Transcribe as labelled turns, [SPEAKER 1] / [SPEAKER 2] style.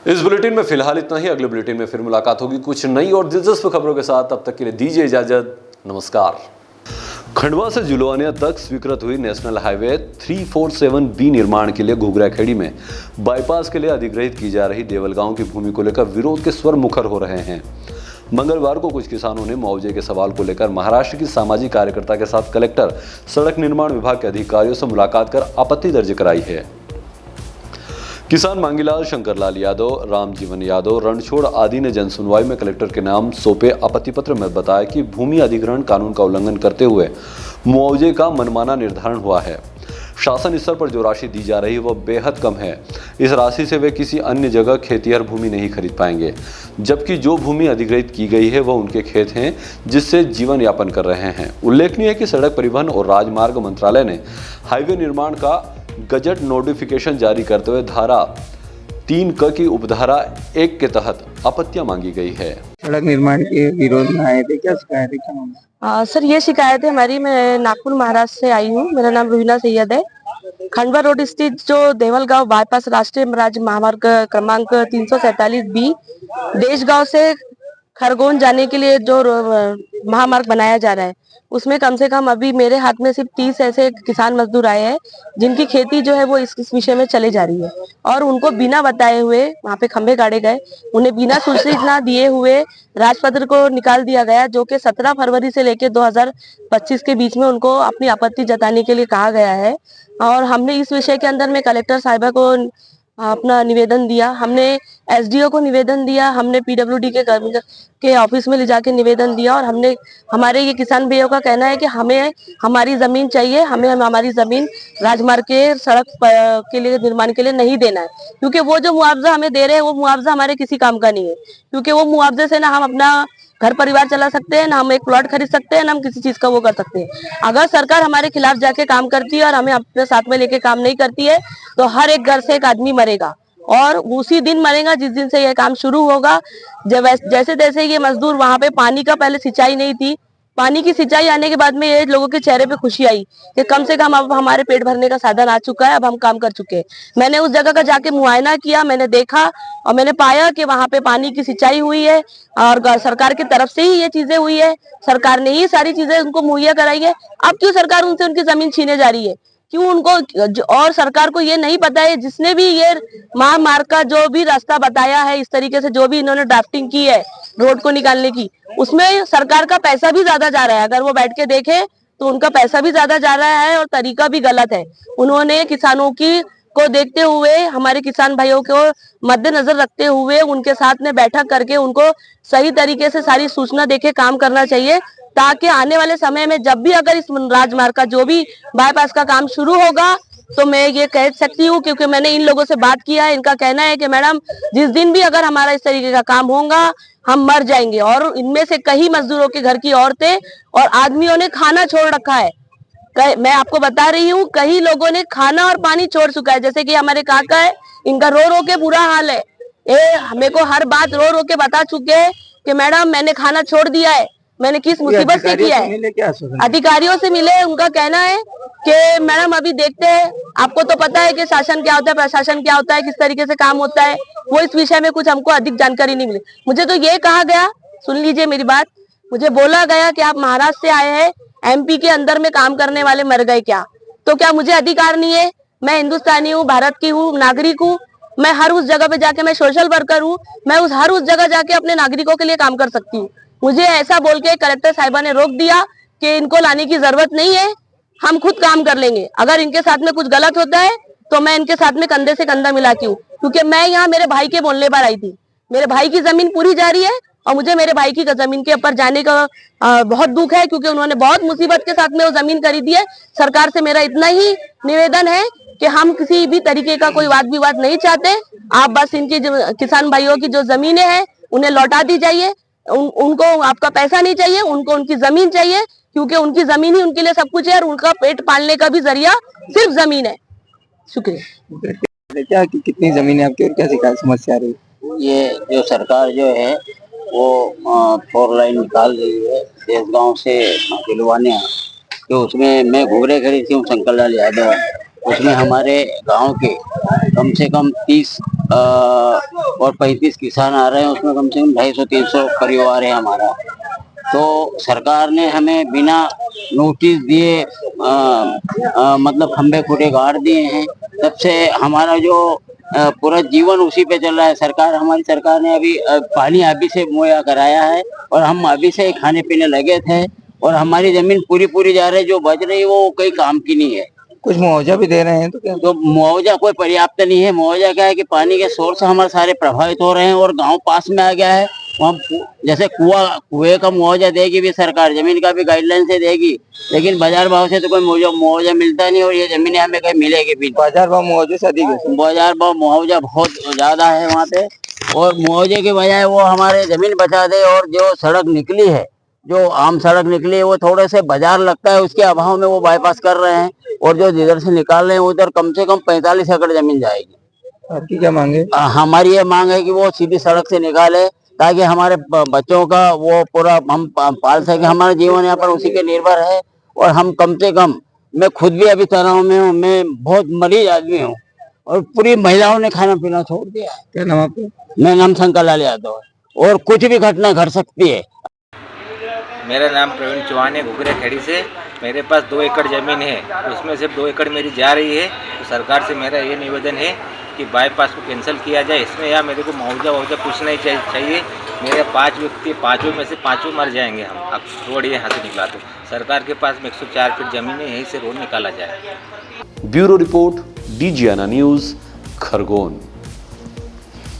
[SPEAKER 1] इस बुलेटिन में फिलहाल इतना ही। अगले बुलेटिन में फिर मुलाकात होगी कुछ नई और दिलचस्प खबरों के साथ। तब तक के लिए दीजिए इजाजत। नमस्कार। खंडवा से जुलवानिया तक स्वीकृत हुई नेशनल हाईवे 347B निर्माण के लिए घुघरा खेड़ी में बाईपास के लिए अधिग्रहित की जा रही देवलगांव की भूमि को लेकर विरोध के स्वर मुखर हो रहे हैं। मंगलवार को कुछ किसानों ने मुआवजे के सवाल को लेकर महाराष्ट्र की सामाजिक कार्यकर्ता के साथ कलेक्टर, सड़क निर्माण विभाग के अधिकारियों से मुलाकात कर आपत्ति दर्ज कराई है। किसान मांगीलाल, शंकरलाल यादव, रामजीवन यादव, रणछोड़ आदि ने जनसुनवाई में कलेक्टर के नाम सौंपे आपत्ति पत्र में बताया कि भूमि अधिग्रहण कानून का उल्लंघन करते हुए मुआवजे का मनमाना निर्धारण हुआ है। शासन स्तर पर जो राशि दी जा रही है वह बेहद कम है। इस राशि से वे किसी अन्य जगह खेतिहर भूमि नहीं खरीद पाएंगे, जबकि जो भूमि अधिग्रहित की गई है वह उनके खेत हैं जिससे जीवन यापन कर रहे हैं। उल्लेखनीय है कि सड़क परिवहन और राजमार्ग मंत्रालय ने हाईवे निर्माण का गजट नोटिफिकेशन जारी करते हुए धारा 3 की उपधारा 1 के तहत आपत्तियां मांगी गई है।
[SPEAKER 2] सड़क निर्माण के विरोध में आए थे, क्या शिकायत है, क्या मामला?
[SPEAKER 3] सर ये शिकायत है हमारी। मैं नागपुर महाराष्ट्र से आई हूँ। मेरा नाम रुहीना सैयद है। खंडवा रोड स्थित जो देवलगांव बाईपास राष्ट्रीय राज्य महामार्ग क्रमांक 347B देशगांव से खरगोन जाने के लिए जो महामार्ग बनाया जा रहा है, उसमें कम से कम अभी मेरे हाथ में सिर्फ 30 ऐसे किसान मजदूर आए हैं जिनकी खेती जो है वो इस विषय में चले जा रही है, और उनको बिना बताए हुए वहाँ पे खंभे गाड़े गए। उन्हें बिना सूचना दिए हुए राजपत्र को निकाल दिया गया, जो कि 17 फरवरी से लेकर 2025 के बीच में उनको अपनी आपत्ति जताने के लिए कहा गया है। और हमने इस विषय के अंदर में कलेक्टर साहिबा को अपना निवेदन दिया, हमने एसडीओ को निवेदन दिया, हमने पीडब्ल्यूडी के ऑफिस में ले जाके निवेदन दिया। और हमने हमारे ये किसान भैया का कहना है कि हमें हमारी जमीन चाहिए, हमें हमारी जमीन राजमार्ग के सड़क के लिए निर्माण के लिए नहीं देना है, क्योंकि वो जो मुआवजा हमें दे रहे हैं वो मुआवजा हमारे किसी काम का नहीं है। क्योंकि वो मुआवजे से ना हम अपना घर परिवार चला सकते हैं, ना हम एक प्लॉट खरीद सकते हैं, ना हम किसी चीज का वो कर सकते हैं। अगर सरकार हमारे खिलाफ जाके काम करती है और हमें अपने साथ में लेके काम नहीं करती है तो हर एक घर से एक आदमी मरेगा, और उसी दिन मरेगा जिस दिन से यह काम शुरू होगा। जब जैसे जैसे ये मजदूर वहां पे पानी का पहले सिंचाई नहीं थी, पानी की सिंचाई आने के बाद में ये लोगों के चेहरे पे खुशी आई कि कम से कम अब हमारे पेट भरने का साधन आ चुका है, अब हम काम कर चुके हैं। मैंने उस जगह का जाके मुआयना किया, मैंने देखा और मैंने पाया कि वहां पे पानी की सिंचाई हुई है और सरकार की तरफ से ही ये चीजें हुई है। सरकार ने ही सारी चीजें उनको मुहैया कराई है। अब क्यों सरकार उनसे उनकी जमीन छीने जा रही है? क्यों उनको? और सरकार को ये नहीं पता है, जिसने भी ये महामार्ग का जो भी रास्ता बताया है, इस तरीके से जो भी इन्होंने ड्राफ्टिंग की है रोड को निकालने की, उसमें सरकार का पैसा भी ज्यादा जा रहा है। अगर वो बैठ के देखे तो उनका पैसा भी ज्यादा जा रहा है और तरीका भी गलत है। उन्होंने किसानों की को देखते हुए, हमारे किसान भाइयों को मद्देनजर रखते हुए उनके साथ में बैठक करके उनको सही तरीके से सारी सूचना देके काम करना चाहिए, ताकि आने वाले समय में जब भी अगर इस राजमार्ग का जो भी बाईपास का काम शुरू होगा तो मैं ये कह सकती हूँ, क्योंकि मैंने इन लोगों से बात किया है। इनका कहना है कि मैडम जिस दिन भी अगर हमारा इस तरीके का काम होगा हम मर जाएंगे। और इनमें से कई मजदूरों के घर की औरतें और आदमियों ने खाना छोड़ रखा है। मैं आपको बता रही हूँ, कई लोगों ने खाना और पानी छोड़ चुका है। जैसे कि हमारे काका है, इनका रो रो के बुरा हाल है। मेरे को हर बात रो रो के बता चुके हैं कि मैडम मैंने खाना छोड़ दिया है, मैंने किस मुसीबत से किया है। अधिकारियों से मिले, उनका कहना है कि मैडम अभी देखते हैं, आपको तो पता है कि शासन क्या होता है, प्रशासन क्या होता है, किस तरीके से काम होता है, वो इस विषय में कुछ हमको अधिक जानकारी नहीं मिली। मुझे तो ये कहा गया, सुन लीजिए मेरी बात, मुझे बोला गया कि आप महाराष्ट्र से आए हैं, एमपी के अंदर में काम करने वाले मर गए क्या? तो क्या मुझे अधिकार नहीं है? मैं हिंदुस्तानी हूँ, भारत की हूँ, नागरिक हूँ। मैं हर उस जगह पे जाके, मैं सोशल वर्कर हूँ, मैं हर उस जगह जाके अपने नागरिकों के लिए काम कर सकती हूँ। मुझे ऐसा बोल के कलेक्टर साहिबा ने रोक दिया कि इनको लाने की जरूरत नहीं है, हम खुद काम कर लेंगे। अगर इनके साथ में कुछ गलत होता है तो मैं इनके साथ में कंधे से कंधा मिलाती हूँ, क्योंकि मैं यहाँ मेरे भाई के बोलने पर आई थी। मेरे भाई की जमीन पूरी जा रही है और मुझे मेरे भाई की जमीन के ऊपर जाने का बहुत दुख है, क्योंकि उन्होंने बहुत मुसीबत के साथ में वो जमीन खरीदी है। सरकार से मेरा इतना ही निवेदन है कि हम किसी भी तरीके का कोई वाद विवाद नहीं चाहते। आप बस इनकी किसान भाइयों की जो जमीनें हैं उन्हें लौटा दी जाइए। उनको आपका पैसा नहीं चाहिए, उनको उनकी जमीन चाहिए, क्योंकि उनकी जमीन ही उनके लिए सब कुछ है और उनका पेट पालने का भी जरिया सिर्फ जमीन है। शुक्रिया।
[SPEAKER 2] क्या कितनी जमीन है आपकी और क्या शिकायत समस्या आ रही है?
[SPEAKER 4] ये जो सरकार जो है वो 4 लाइन निकाल रही है देशगांव से जुलवानिया, तो उसमें मैं घुघरे खड़ी थी हूँ, शंकरलाल यादव। उसमें हमारे गांव के कम से कम 30 और 35 किसान आ रहे हैं, उसमें कम से कम 250-300 परिवार है हमारा। तो सरकार ने हमें बिना नोटिस दिए मतलब खंबे खुटे गाड़ दिए हैं। तब से हमारा जो पूरा जीवन उसी पे चल रहा है। हमारी सरकार ने अभी पानी अभी से मुहैया कराया है और हम अभी से खाने पीने लगे थे, और हमारी जमीन पूरी जा रही है, जो बच रही है वो कई काम की नहीं है।
[SPEAKER 2] कुछ मुआवजा भी दे रहे हैं तो क्या?
[SPEAKER 4] तो मुआवजा कोई पर्याप्त नहीं है। मुआवजा क्या है कि पानी के सोर्स हमारे सारे प्रभावित हो रहे हैं और गांव पास में आ गया है। वहाँ जैसे कुएं का मुआवजा देगी भी सरकार, जमीन का भी गाइडलाइन से देगी, लेकिन बाजार भाव से तो कोई मुआवजा मिलता नहीं, और ये जमीनें हमें कहीं मिलेगी भी।
[SPEAKER 2] बाजार भाव मुआवजे से अधिक है।
[SPEAKER 4] बाजार भाव मुआवजा बहुत ज्यादा है वहाँ पे, और मुआवजे के बजाय वो हमारे जमीन बचा दे, और जो सड़क निकली है, जो आम सड़क निकली है, वो थोड़े से बाजार लगता है, उसके अभाव में वो बाईपास कर रहे हैं, और जो जिधर से निकाल रहे हैं उधर कम से कम 45 एकड़ जमीन जाएगी।
[SPEAKER 2] आपकी क्या मांग है?
[SPEAKER 4] हमारी ये मांग है कि वो सीधी सड़क से निकाले, ताकि हमारे बच्चों का वो पूरा हम पाल सके। हमारा जीवन यहाँ पर उसी पे निर्भर है, और हम कम से कम, मैं खुद भी अभी तनाव में हूँ, मैं बहुत मरीज आदमी हूँ, और पूरी महिलाओं ने खाना पीना छोड़ दिया है।
[SPEAKER 2] क्या नाम आपका?
[SPEAKER 4] मेरा नाम शंकर यादव है, और कुछ भी घटना घट सकती है।
[SPEAKER 5] मेरा नाम प्रवीण चौहान है, घुघरा खेड़ी से। मेरे पास 2 एकड़ ज़मीन है, उसमें सिर्फ 2 एकड़ मेरी जा रही है। तो सरकार से मेरा ये निवेदन है कि बाईपास को कैंसिल किया जाए। इसमें या मेरे को मुआवजा कुछ नहीं चाहिए। मेरे 5 व्यक्ति, 5 में से 5 मर जाएंगे हम, अब रोड यहाँ से निकला तो। सरकार के पास में 104 फीट ज़मीन है, यहीं से रोड निकाला जाए।
[SPEAKER 1] Bureau report, DGNA news, Khargone.